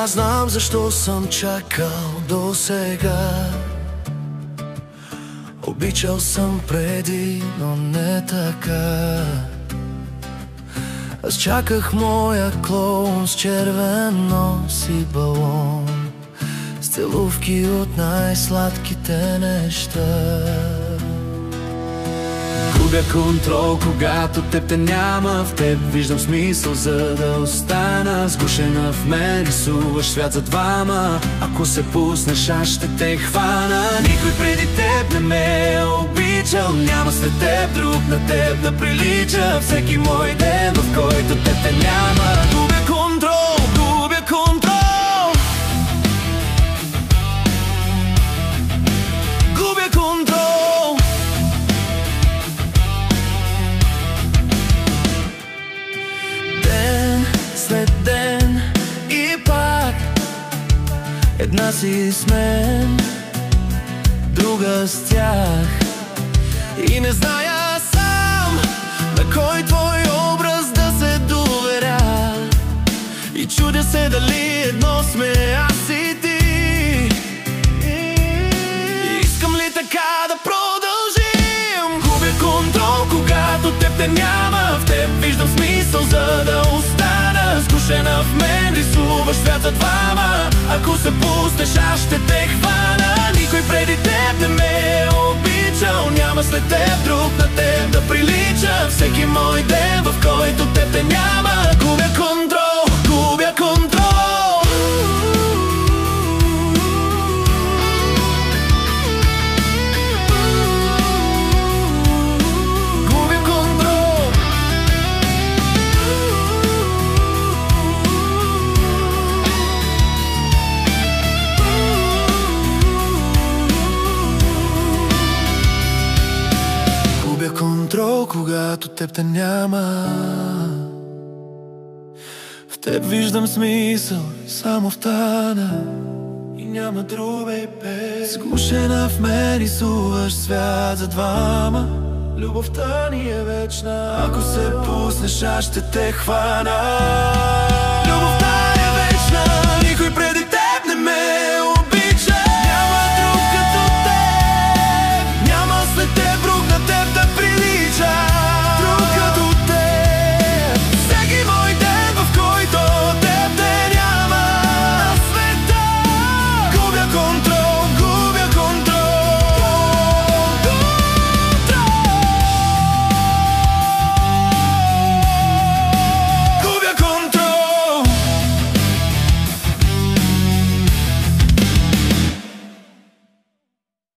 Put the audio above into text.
Аз знам защо съм чакал до сега. Обичал съм преди, но не така. Аз чаках моя клоун с червен нос и балон, с целувки от най-сладките неща. Губя контрол, когато теб те няма. В теб виждам смисъл, за да остана. Сгушена в мен рисуваш свят за двама. Ако се пуснеш, аз ще те хвана. Никой преди теб не ме е обичал. Няма след теб друг на теб да прилича. Всеки мой ден, в който теб те няма. Губя контрол, губя контрол. Губя контрол. Ден след ден и пак една си с мен, друга с тях. И не зная сам на кой твой образ да се доверя. И чудя се дали едно сме аз и ти. Искам ли така да продължим? Губя контрол, когато теб те няма. В теб виждам смисъл, за да остана. Сгушена в мен рисуваш свят за двама. Ако се пуснеш, аз ще те хвана. Никой преди теб не ме е обичал. Няма след теб друг на теб да прилича. Всеки мой ден, в който теб те няма. Губя контрол, губя контрол. Контрол, когато теб те няма. В теб виждам смисъл, само в тана. И няма друг, бейбе. Сгушена в мен рисуваш свят за двама. Любовта ни е вечна. Ако се пуснеш, аз ще те хвана. Любовта